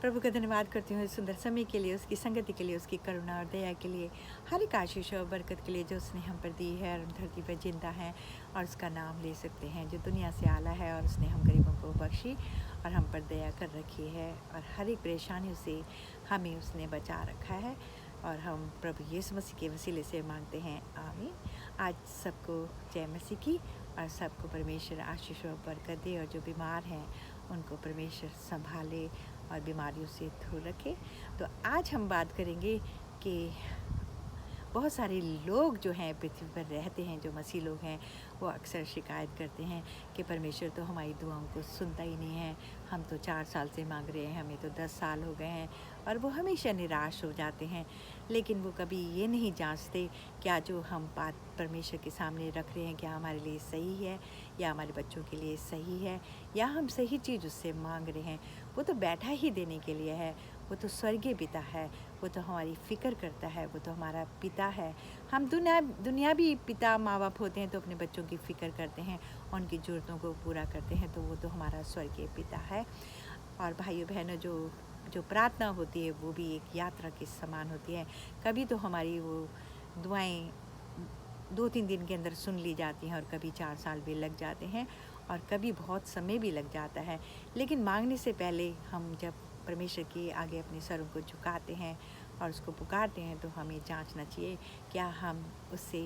प्रभु का धन्यवाद करती हूँ इस सुंदर समय के लिए, उसकी संगति के लिए, उसकी करुणा और दया के लिए, हर एक आशीष और बरकत के लिए जो उसने हम पर दी है और धरती पर जिंदा है और उसका नाम ले सकते हैं, जो दुनिया से आला है और उसने हम गरीबों को बख्शी और हम पर दया कर रखी है और हर एक परेशानियों से हमें उसने बचा रखा है। और हम प्रभु यीशु मसीह के वसीले से मांगते हैं, आमीन। आज सबको जय मसीह की और सबको परमेश्वर आशीष और बरकत दे और जो बीमार हैं उनको परमेश्वर संभाले और बीमारियों से दूर रखे। तो आज हम बात करेंगे कि बहुत सारे लोग जो हैं पृथ्वी पर रहते हैं, जो मसीह लोग हैं, वो अक्सर शिकायत करते हैं कि परमेश्वर तो हमारी दुआओं को सुनता ही नहीं है। हम तो 4 साल से मांग रहे हैं, हमें तो 10 साल हो गए हैं, और वो हमेशा निराश हो जाते हैं। लेकिन वो कभी ये नहीं जांचते क्या जो हम बात परमेश्वर के सामने रख रहे हैं क्या हमारे लिए सही है या हमारे बच्चों के लिए सही है, या हम सही चीज़ उससे मांग रहे हैं। वो तो बैठा ही देने के लिए है, वो तो स्वर्गीय पिता है, वो तो हमारी फ़िक्र करता है, वो तो हमारा पिता है। हम दुनियावी पिता माँ बाप होते हैं तो अपने बच्चों की फ़िक्र करते हैं, उनकी ज़रूरतों को पूरा करते हैं, तो वो तो हमारा स्वर्गीय पिता है। और भाइयों बहनों, जो प्रार्थना होती है वो भी एक यात्रा के समान होती है। कभी तो हमारी वो दुआएं 2-3 दिन के अंदर सुन ली जाती हैं और कभी 4 साल भी लग जाते हैं और कभी बहुत समय भी लग जाता है। लेकिन मांगने से पहले हम जब परमेश्वर के आगे अपने सरों को झुकाते हैं और उसको पुकारते हैं तो हमें जांचना चाहिए क्या हम उससे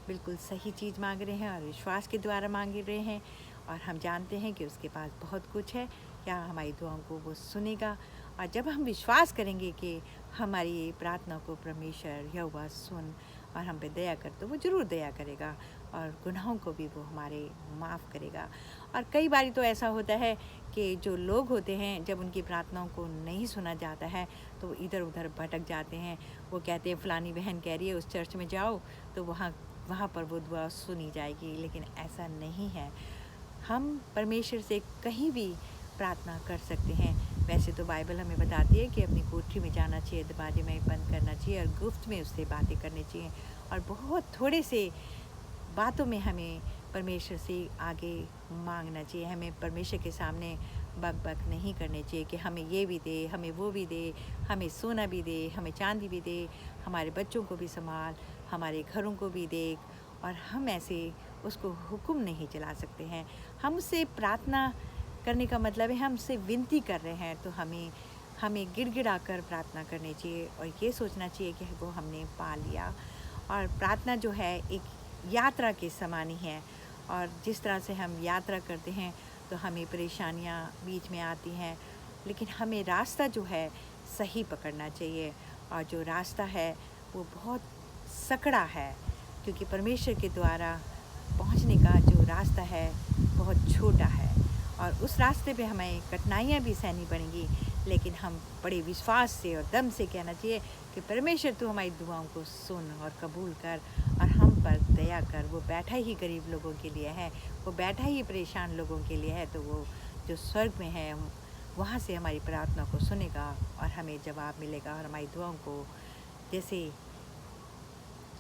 बिल्कुल सही चीज़ मांग रहे हैं और विश्वास के द्वारा मांग रहे हैं, और हम जानते हैं कि उसके पास बहुत कुछ है। क्या हमारी दुआओं को वो सुनेगा? और जब हम विश्वास करेंगे कि हमारी प्रार्थना को परमेश्वर यहोवा सुन और हम पे दया कर, तो वो ज़रूर दया करेगा और गुनाहों को भी वो हमारे माफ़ करेगा। और कई बार तो ऐसा होता है कि जो लोग होते हैं, जब उनकी प्रार्थनाओं को नहीं सुना जाता है तो वो इधर उधर भटक जाते हैं। वो कहते हैं फलानी बहन कह रही है उस चर्च में जाओ तो वहाँ पर वो दुआ सुनी जाएगी, लेकिन ऐसा नहीं है। हम परमेश्वर से कहीं भी प्रार्थना कर सकते हैं। वैसे तो बाइबल हमें बताती है कि अपनी कोठरी में जाना चाहिए, दरवाजे में बंद करना चाहिए और गुफ्त में उससे बातें करनी चाहिए, और बहुत थोड़े से बातों में हमें परमेश्वर से आगे मांगना चाहिए। हमें परमेश्वर के सामने बक नहीं करनी चाहिए कि हमें ये भी दे, हमें वो भी दे, हमें सोना भी दे, हमें चांदी भी दे, हमारे बच्चों को भी संभाल, हमारे घरों को भी देख। और हम ऐसे उसको हुक्म नहीं चला सकते हैं। हम उससे प्रार्थना करने का मतलब है हम उससे विनती कर रहे हैं, तो हमें गिड़गिड़ा कर प्रार्थना करनी चाहिए और ये सोचना चाहिए कि वो हमने पा लिया। और प्रार्थना जो है एक यात्रा के समान ही है, और जिस तरह से हम यात्रा करते हैं तो हमें परेशानियां बीच में आती हैं, लेकिन हमें रास्ता जो है सही पकड़ना चाहिए। और जो रास्ता है वो बहुत सकड़ा है, क्योंकि परमेश्वर के द्वारा पहुंचने का जो रास्ता है बहुत छोटा है, और उस रास्ते पे हमें कठिनाइयाँ भी सहनी पड़ेंगी, लेकिन हम बड़े विश्वास से और दम से कहना चाहिए कि परमेश्वर तू हमारी दुआओं को सुन और कबूल कर और हम पर दया कर। वो बैठा ही गरीब लोगों के लिए है, वो बैठा ही परेशान लोगों के लिए है, तो वो जो स्वर्ग में है वहाँ से हमारी प्रार्थना को सुनेगा और हमें जवाब मिलेगा और हमारी दुआओं को जैसे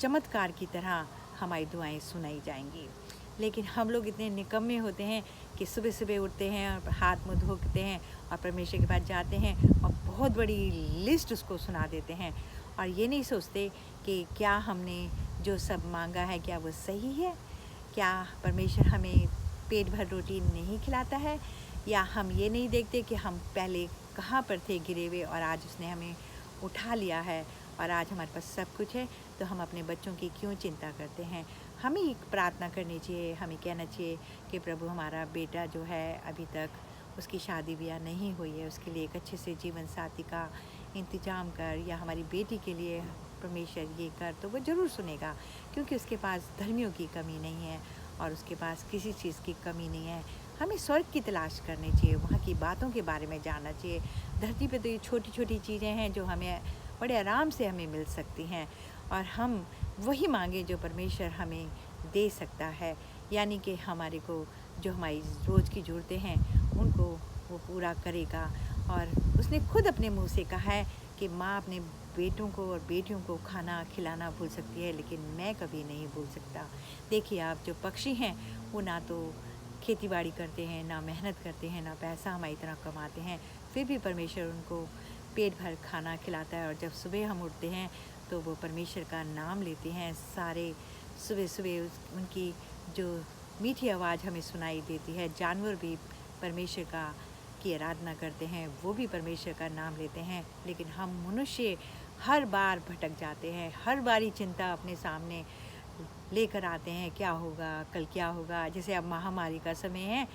चमत्कार की तरह हमारी दुआएं सुनाई जाएंगी। लेकिन हम लोग इतने निकम्मे होते हैं कि सुबह सुबह उठते हैं और हाथ मुँह धोते हैं और परमेश्वर के पास जाते हैं और बहुत बड़ी लिस्ट उसको सुना देते हैं, और ये नहीं सोचते कि क्या हमने जो सब मांगा है क्या वो सही है, क्या परमेश्वर हमें पेट भर रोटी नहीं खिलाता है, या हम ये नहीं देखते कि हम पहले कहाँ पर थे गिरे हुए और आज उसने हमें उठा लिया है और आज हमारे पास सब कुछ है, तो हम अपने बच्चों की क्यों चिंता करते हैं। हमें एक प्रार्थना करनी चाहिए, हमें कहना चाहिए कि प्रभु हमारा बेटा जो है अभी तक उसकी शादी ब्याह नहीं हुई है, उसके लिए एक अच्छे से जीवन साथी का इंतज़ाम कर, या हमारी बेटी के लिए परमेश्वर ये कर, तो वो ज़रूर सुनेगा, क्योंकि उसके पास धर्मियों की कमी नहीं है और उसके पास किसी चीज़ की कमी नहीं है। हमें स्वर्ग की तलाश करनी चाहिए, वहाँ की बातों के बारे में जानना चाहिए। धरती पे तो ये छोटी छोटी चीज़ें हैं जो हमें बड़े आराम से हमें मिल सकती हैं, और हम वही मांगे जो परमेश्वर हमें दे सकता है, यानी कि हमारे को जो हमारी रोज़ की ज़रूरतें हैं उनको वो पूरा करेगा। और उसने खुद अपने मुंह से कहा है कि माँ अपने बेटों को और बेटियों को खाना खिलाना भूल सकती है, लेकिन मैं कभी नहीं भूल सकता। देखिए आप, जो पक्षी हैं वो ना तो खेती बाड़ी करते हैं, ना मेहनत करते हैं, ना पैसा हम इतना कमाते हैं, फिर भी परमेश्वर उनको पेट भर खाना खिलाता है। और जब सुबह हम उठते हैं तो वो परमेश्वर का नाम लेते हैं। सारे सुबह सुबह उनकी जो मीठी आवाज़ हमें सुनाई देती है। जानवर भी परमेश्वर की आराधना करते हैं, वो भी परमेश्वर का नाम लेते हैं। लेकिन हम मनुष्य हर बार भटक जाते हैं, हर बारी चिंता अपने सामने लेकर आते हैं, क्या होगा, कल क्या होगा। जैसे अब महामारी का समय है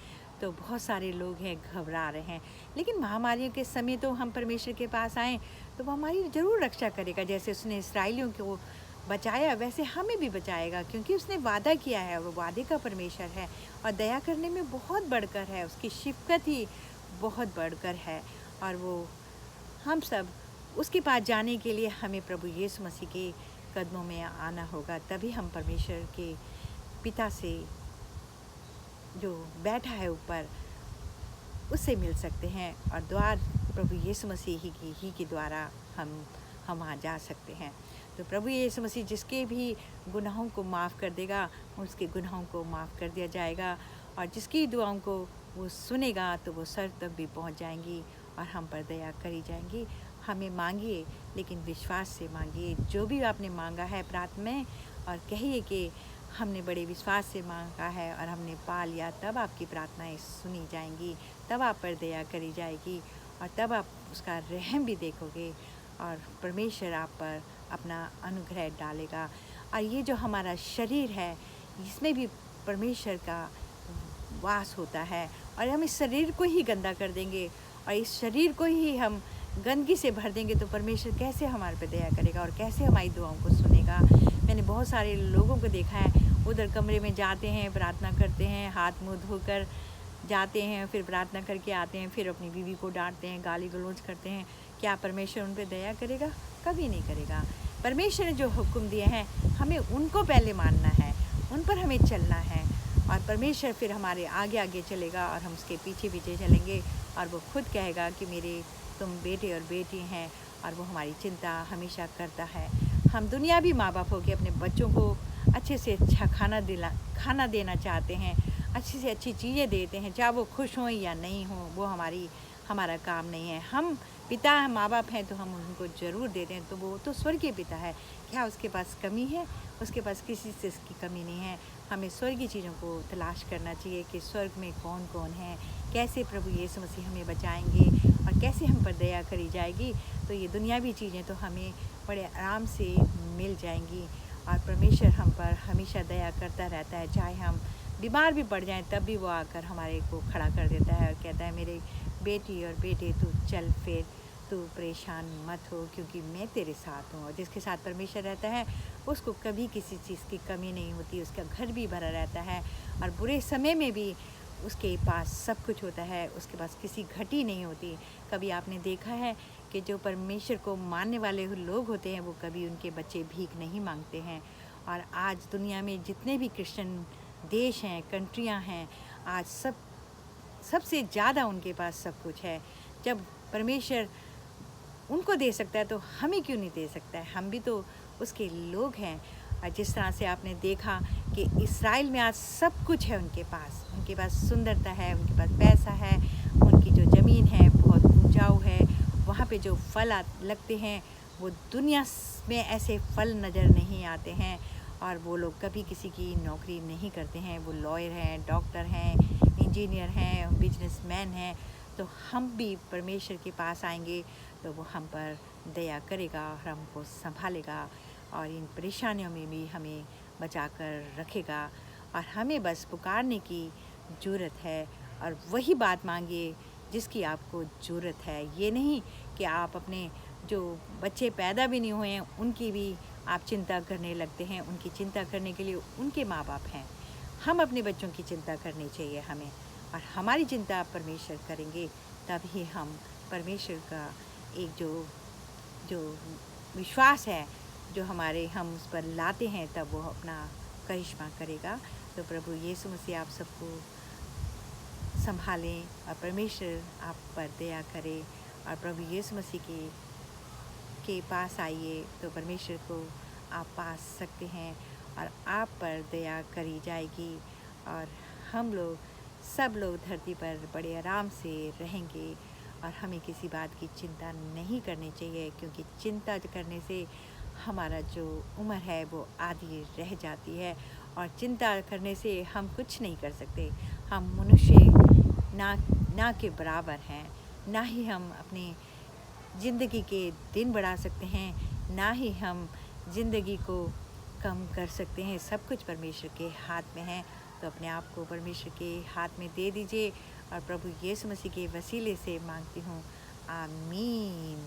तो बहुत सारे लोग हैं घबरा रहे हैं, लेकिन महामारियों के समय तो हम परमेश्वर के पास आएँ तो वो हमारी ज़रूर रक्षा करेगा। जैसे उसने इस्राएलियों को बचाया वैसे हमें भी बचाएगा, क्योंकि उसने वादा किया है, वो वादे का परमेश्वर है और दया करने में बहुत बढ़कर है, उसकी शिफ़क़त ही बहुत बढ़कर है। और वो हम सब उसके पास जाने के लिए हमें प्रभु यीशु मसीह के कदमों में आना होगा, तभी हम परमेश्वर के पिता से जो बैठा है ऊपर उससे मिल सकते हैं। और द्वार प्रभु यीशु मसीह ही के द्वारा हम वहाँ जा सकते हैं। तो प्रभु यीशु मसीह जिसके भी गुनाहों को माफ़ कर देगा, उसके गुनाहों को माफ़ कर दिया जाएगा। और जिसकी दुआओं को वो सुनेगा तो वो स्वर्ग तक भी पहुँच जाएंगी और हम पर दया करी जाएंगी। हमें मांगिए, लेकिन विश्वास से मांगिए। जो भी आपने मांगा है प्रार्थना में, और कहिए कि हमने बड़े विश्वास से मांगा है और हमने पा लिया, तब आपकी प्रार्थनाएं सुनी जाएंगी, तब आप पर दया करी जाएगी और तब आप उसका रहम भी देखोगे और परमेश्वर आप पर अपना अनुग्रह डालेगा। और ये जो हमारा शरीर है, इसमें भी परमेश्वर का वास होता है। और हम इस शरीर को ही गंदा कर देंगे और इस शरीर को ही हम गंदगी से भर देंगे तो परमेश्वर कैसे हमारे पे दया करेगा और कैसे हमारी दुआओं को सुनेगा। मैंने बहुत सारे लोगों को देखा है, उधर कमरे में जाते हैं, प्रार्थना करते हैं, हाथ मुंह धोकर जाते हैं, फिर प्रार्थना करके आते हैं, फिर अपनी बीवी को डांटते हैं, गाली गलौज करते हैं। क्या परमेश्वर उन पर दया करेगा? कभी नहीं करेगा। परमेश्वर ने जो हुक्म दिए हैं हमें उनको पहले मानना है, उन पर हमें चलना है और परमेश्वर फिर हमारे आगे आगे चलेगा और हम उसके पीछे पीछे चलेंगे। और वो खुद कहेगा कि मेरे तुम बेटे और बेटी हैं, और वो हमारी चिंता हमेशा करता है। हम दुनियावी माँ बाप हो के अपने बच्चों को अच्छे से अच्छा खाना देना चाहते हैं, अच्छी से अच्छी चीज़ें देते हैं, चाहे वो खुश हों या नहीं हों, वो हमारा काम नहीं है। हम पिता हैं, माँ बाप हैं, तो हम उनको ज़रूर देते हैं, तो वो तो स्वर्गीय पिता है। क्या उसके पास कमी है? उसके पास किसी चीज़ की कमी नहीं है। हमें स्वर्गीय चीज़ों को तलाश करना चाहिए कि स्वर्ग में कौन कौन है, कैसे प्रभु यीशु मसीह हमें बचाएंगे और कैसे हम पर दया करी जाएगी। तो ये दुनियावी चीज़ें तो हमें बड़े आराम से मिल जाएंगी और परमेश्वर हम पर हमेशा दया करता रहता है। चाहे हम बीमार भी पड़ जाएं तब भी वो आकर हमारे को खड़ा कर देता है और कहता है, मेरे बेटी और बेटे तू चल फिर, तू परेशान मत हो, क्योंकि मैं तेरे साथ हूँ। और जिसके साथ परमेश्वर रहता है उसको कभी किसी चीज़ की कमी नहीं होती, उसका घर भी भरा रहता है और बुरे समय में भी उसके पास सब कुछ होता है, उसके पास किसी घटी नहीं होती। कभी आपने देखा है कि जो परमेश्वर को मानने वाले लोग होते हैं वो कभी उनके बच्चे भीख नहीं मांगते हैं। और आज दुनिया में जितने भी क्रिश्चियन देश हैं, कंट्रियां हैं, आज सबसे ज़्यादा उनके पास सब कुछ है। जब परमेश्वर उनको दे सकता है तो हमें क्यों नहीं दे सकता है? हम भी तो उसके लोग हैं। और जिस तरह से आपने देखा कि इस्राएल में आज सब कुछ है उनके पास सुंदरता है, उनके पास पैसा है, उनकी जो ज़मीन है बहुत उपजाऊ है, वहाँ पे जो फल लगते हैं वो दुनिया में ऐसे फल नज़र नहीं आते हैं। और वो लोग कभी किसी की नौकरी नहीं करते हैं, वो लॉयर हैं, डॉक्टर हैं, इंजीनियर हैं, बिजनेसमैन हैं। तो हम भी परमेश्वर के पास आएंगे तो वो हम पर दया करेगा और हमको संभालेगा और इन परेशानियों में भी हमें बचा कर रखेगा। और हमें बस पुकारने की ज़रूरत है और वही बात मांगिए जिसकी आपको ज़रूरत है। ये नहीं कि आप अपने जो बच्चे पैदा भी नहीं हुए हैं उनकी भी आप चिंता करने लगते हैं। उनकी चिंता करने के लिए उनके माँ बाप हैं। हम अपने बच्चों की चिंता करनी चाहिए हमें, और हमारी चिंता परमेश्वर करेंगे तभी हम परमेश्वर का एक जो विश्वास है जो हम उस पर लाते हैं, तब वो अपना करिश्मा करेगा। तो प्रभु यीशु मसीह आप सबको संभालें और परमेश्वर आप पर दया करे। और प्रभु यीशु मसीह के पास आइए तो परमेश्वर को आप पा सकते हैं और आप पर दया करी जाएगी और हम लोग सब लोग धरती पर बड़े आराम से रहेंगे और हमें किसी बात की चिंता नहीं करनी चाहिए, क्योंकि चिंता करने से हमारा जो उम्र है वो आधी रह जाती है और चिंता करने से हम कुछ नहीं कर सकते। हम मनुष्य ना ना के बराबर हैं, ना ही हम अपनी ज़िंदगी के दिन बढ़ा सकते हैं, ना ही हम ज़िंदगी को कम कर सकते हैं। सब कुछ परमेश्वर के हाथ में है, तो अपने आप को परमेश्वर के हाथ में दे दीजिए और प्रभु यीशु मसीह के वसीले से मांगती हूँ, आमीन।